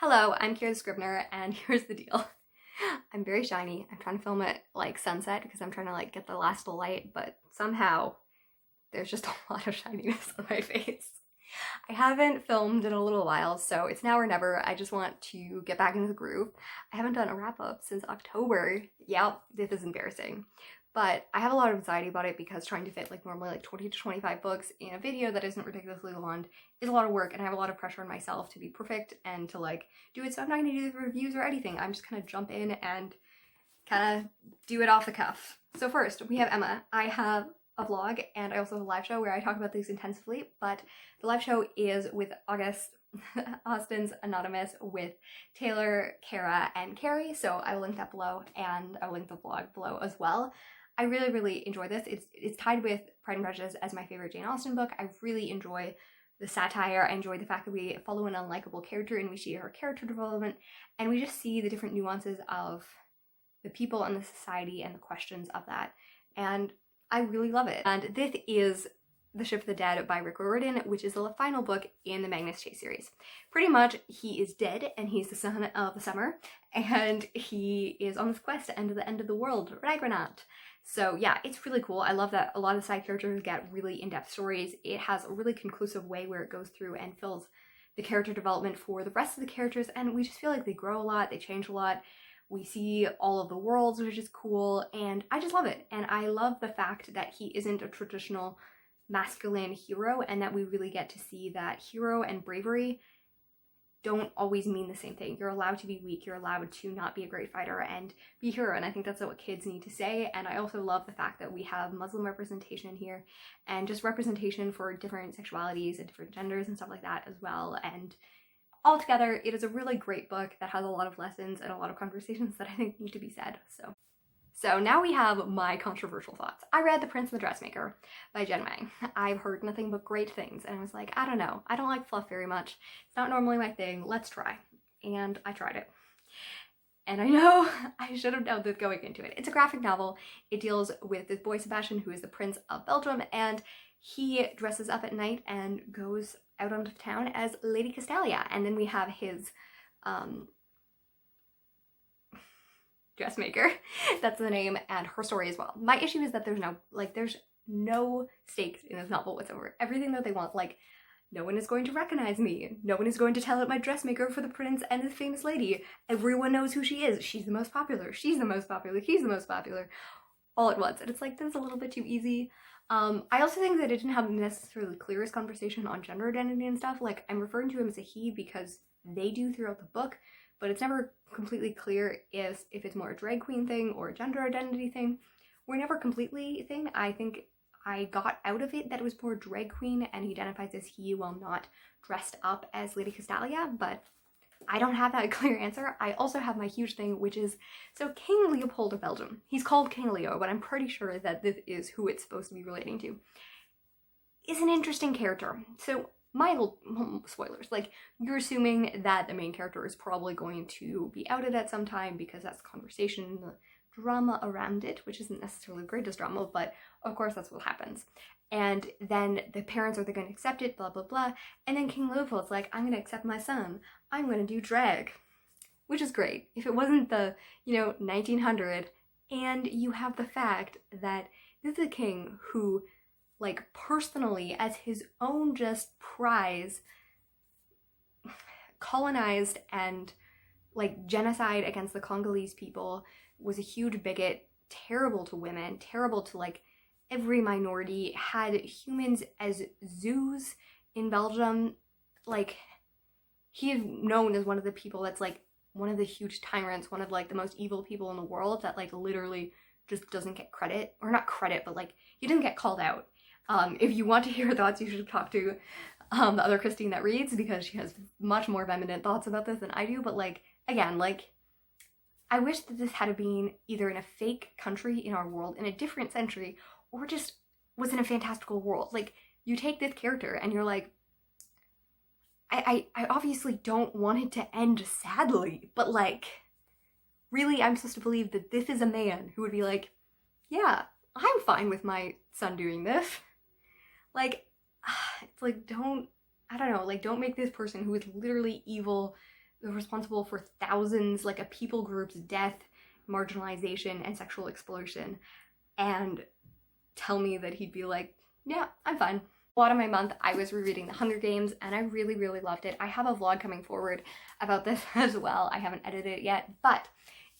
Hello, I'm Kira the Scrivener, and here's the deal. I'm very shiny. I'm trying to film it like sunset because I'm trying to like get the last light, but somehow there's just a lot of shininess on my face. I haven't filmed in a little while, so it's now or never. I just want to get back into the groove. I haven't done a wrap-up since October. Yep, this is embarrassing. But I have a lot of anxiety about it because trying to fit like normally like 20 to 25 books in a video that isn't ridiculously long is a lot of work, and I have a lot of pressure on myself to be perfect and to like do it. So I'm not gonna do the reviews or anything. I'm just gonna jump in and kind of do it off the cuff. So first we have Emma. I have a vlog and I also have a live show where I talk about these intensively, but the live show is with August Austin's Anonymous with Taylor, Kara, and Carrie. So I will link that below, and I will link the vlog below as well. I really enjoy this. It's tied with Pride and Prejudice as my favorite Jane Austen book. I really enjoy the satire. I enjoy the fact that we follow an unlikable character and we see her character development, and we just see the different nuances of the people and the society and the questions of that. And I really love it. And this is The Ship of the Dead by Rick Riordan, which is the final book in the Magnus Chase series. Pretty much, he is dead and he's the son of the summer, and he is on this quest to end the world, Ragnarok. So yeah, it's really cool. I love that a lot of side characters get really in-depth stories. It has a really conclusive way where it goes through and fills the character development for the rest of the characters, and we just feel like they grow a lot, they change a lot. We see all of the worlds, which is cool, and I just love it. And I love the fact that he isn't a traditional masculine hero, and that we really get to see that hero and bravery don't always mean the same thing. You're allowed to be weak, you're allowed to not be a great fighter and be a hero, and I think that's what kids need to say. And I also love the fact that we have Muslim representation here, and just representation for different sexualities and different genders and stuff like that as well. And altogether, it is a really great book that has a lot of lessons and a lot of conversations that I think need to be said. So now we have my controversial thoughts. I read The Prince and the Dressmaker by Jen Wang. I've heard nothing but great things, and I was like, I don't know. I don't like fluff very much. It's not normally my thing. Let's try. And I tried it. And I know I should have known this going into it. It's a graphic novel. It deals with this boy, Sebastian, who is the Prince of Belgium, and he dresses up at night and goes out onto town as Lady Castalia. And then we have his dressmaker, that's the name, and her story as well. My issue is that there's no stakes in this novel whatsoever. Everything that they want, like, no one is going to recognize me, no one is going to tell it my dressmaker for the prince and this famous lady. Everyone knows who she is. She's the most popular, she's the most popular, he's the most popular, all at once. And it's like, that's a little bit too easy. I also think that it didn't have the necessarily clearest conversation on gender identity and stuff. Like, I'm referring to him as a he because they do throughout the book, but it's never completely clear if it's more a drag queen thing or a gender identity thing. We're never completely thing. I think I got out of it that it was more drag queen and he identifies as he while not dressed up as Lady Castalia, but I don't have that clear answer. I also have my huge thing, which is, so King Leopold of Belgium, he's called King Leo, but I'm pretty sure that this is who it's supposed to be relating to, is an interesting character. So mild spoilers, like, you're assuming that the main character is probably going to be outed at some time because that's the conversation, the drama around it, which isn't necessarily the greatest drama, but of course that's what happens. And then the parents are going to accept it, blah blah blah, and then King Leopold's like, I'm going to accept my son, I'm going to do drag, which is great. If it wasn't the 1900, and you have the fact that this is a king who, like, personally, as his own just prize, colonized and like genocide against the Congolese people, was a huge bigot, terrible to women, terrible to like every minority, had humans as zoos in Belgium. Like, he is known as one of the people that's like one of the huge tyrants, one of like the most evil people in the world that like literally just doesn't get credit, or not credit, but like he didn't get called out. If you want to hear her thoughts, you should talk to the other Christine that reads, because she has much more vehement thoughts about this than I do. But like, again, like, I wish that this had been either in a fake country in our world, in a different century, or just was in a fantastical world. Like, you take this character and you're like, I obviously don't want it to end sadly, but like, really, I'm supposed to believe that this is a man who would be like, yeah, I'm fine with my son doing this. Like, it's like, don't make this person who is literally evil responsible for thousands, like a people group's death, marginalization, and sexual exploitation, and tell me that he'd be like, yeah, I'm fine. A lot of my month, I was rereading The Hunger Games, and I really, really loved it. I have a vlog coming forward about this as well. I haven't edited it yet, but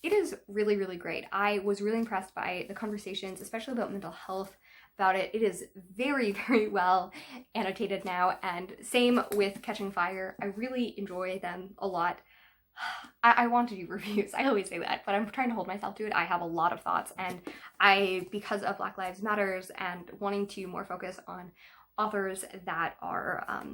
it is really, really great. I was really impressed by the conversations, especially about mental health about it. It is very, very well annotated now, and same with Catching Fire. I really enjoy them a lot. I want to do reviews, I always say that, but I'm trying to hold myself to it. I have a lot of thoughts, and because of Black Lives Matters and wanting to more focus on authors that are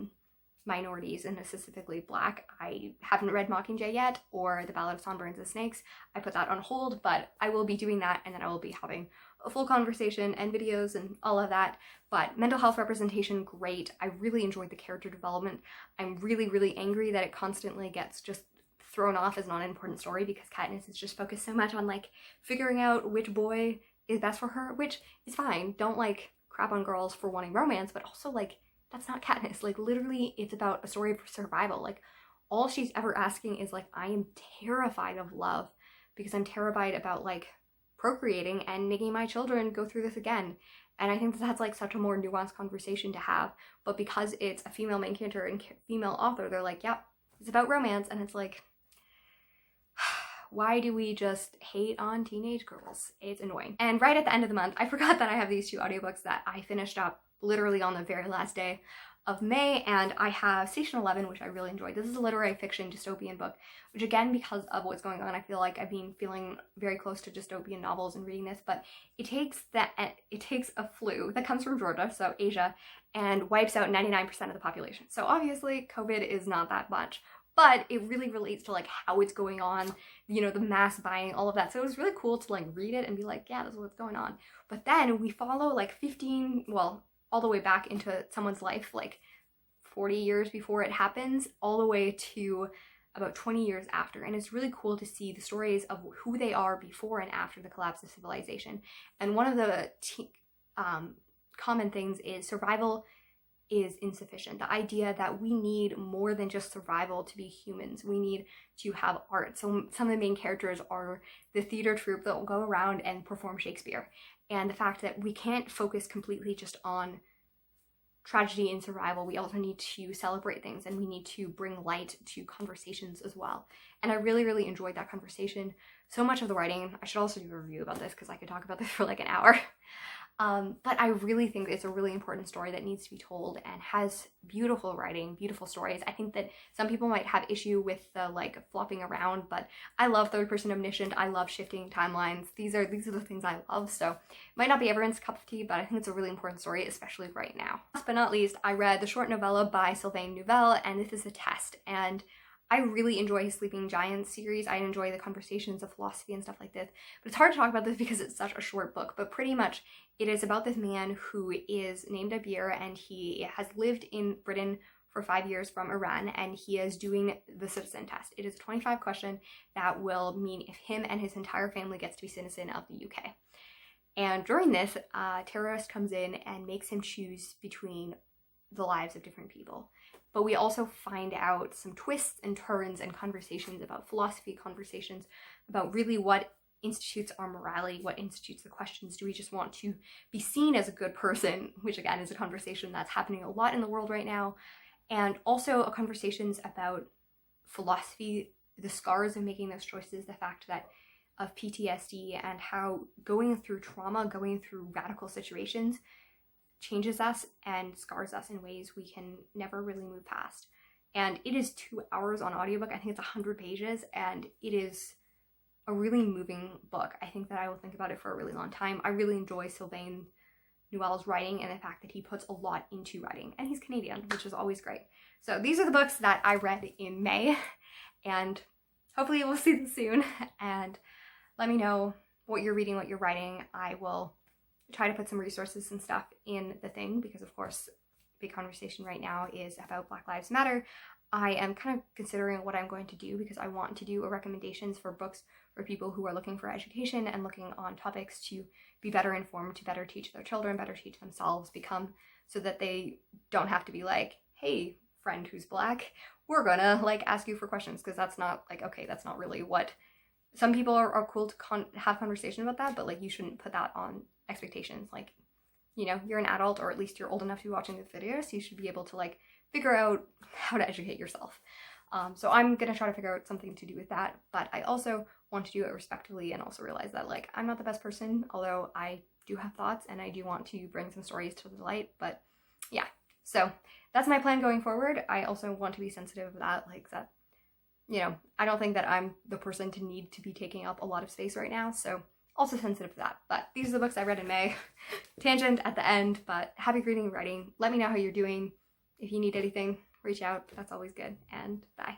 minorities, and specifically Black, I haven't read Mockingjay yet, or The Ballad of Songbirds and Snakes. I put that on hold, but I will be doing that, and then I will be having a full conversation and videos and all of that. But mental health representation, great. I really enjoyed the character development. I'm really, really angry that it constantly gets just thrown off as not an important story, because Katniss is just focused so much on like figuring out which boy is best for her, which is fine. Don't like crap on girls for wanting romance, but also like that's not Katniss. Like literally it's about a story of survival. Like all she's ever asking is like, I am terrified of love because I'm terrified about like procreating and making my children go through this again. And I think that's like such a more nuanced conversation to have. But because it's a female main character and female author, they're like, yep, it's about romance. And it's like, why do we just hate on teenage girls? It's annoying. And right at the end of the month, I forgot that I have these two audiobooks that I finished up literally on the very last day of May, and I have Station 11, which I really enjoyed. This is a literary fiction dystopian book, which again, because of what's going on, I feel like I've been feeling very close to dystopian novels and reading this, but it takes a flu that comes from Georgia, so Asia, and wipes out 99% of the population. So obviously COVID is not that much, but it really relates to like how it's going on, you know, the mass buying, all of that. So it was really cool to like read it and be like, yeah, this is what's going on. But then we follow like 15, well, all the way back into someone's life, like 40 years before it happens, all the way to about 20 years after. And it's really cool to see the stories of who they are before and after the collapse of civilization. And one of the common things is survival is insufficient. The idea that we need more than just survival to be humans. We need to have art. So some of the main characters are the theater troupe that will go around and perform Shakespeare. And the fact that we can't focus completely just on tragedy and survival. We also need to celebrate things, and we need to bring light to conversations as well. And I really, really enjoyed that conversation. So much of the writing, I should also do a review about this because I could talk about this for like an hour. But I really think it's a really important story that needs to be told and has beautiful writing, beautiful stories. I think that some people might have issue with the like flopping around, but I love third person omniscient. I love shifting timelines. These are the things I love. So it might not be everyone's cup of tea, but I think it's a really important story, especially right now. Last but not least, I read the short novella by Sylvain Neuvel, and this is a test. And I really enjoy his Sleeping Giants series. I enjoy the conversations of philosophy and stuff like this, but it's hard to talk about this because it's such a short book. But pretty much it is about this man who is named Abir, and he has lived in Britain for 5 years from Iran, and he is doing the citizen test. It is a 25 question that will mean if him and his entire family gets to be citizen of the UK. And during this, a terrorist comes in and makes him choose between the lives of different people. But we also find out some twists and turns and conversations about philosophy, conversations about really what institutes our morality, what institutes the questions. Do we just want to be seen as a good person, which again is a conversation that's happening a lot in the world right now, and also conversations about philosophy, the scars of making those choices, the fact that of PTSD, and how going through trauma, going through radical situations changes us and scars us in ways we can never really move past. And it is 2 hours on audiobook. I think it's 100 pages, and it is a really moving book. I think that I will think about it for a really long time. I really enjoy Sylvain Neuvel's writing and the fact that he puts a lot into writing, and he's Canadian, which is always great. So these are the books that I read in May, and hopefully we'll see them soon. And let me know what you're reading, what you're writing. I will try to put some resources and stuff in the thing, because of course big conversation right now is about Black Lives Matter. I am kind of considering what I'm going to do, because I want to do a recommendations for books for people who are looking for education and looking on topics to be better informed, to better teach their children, better teach themselves, become, so that they don't have to be like, hey, friend who's Black, we're gonna like ask you for questions, because that's not like, okay, that's not really what, some people are cool to have conversation about that, but like you shouldn't put that on expectations. Like, you know, you're an adult, or at least you're old enough to be watching this video, so you should be able to like figure out how to educate yourself. So I'm gonna try to figure out something to do with that, but I also want to do it respectfully and also realize that like I'm not the best person, although I do have thoughts and I do want to bring some stories to the light. But yeah, so that's my plan going forward. I also want to be sensitive of that, like that, you know, I don't think that I'm the person to need to be taking up a lot of space right now, so also sensitive to that. But these are the books I read in May. Tangent at the end, but happy reading and writing. Let me know how you're doing. If you need anything, reach out. That's always good. And bye.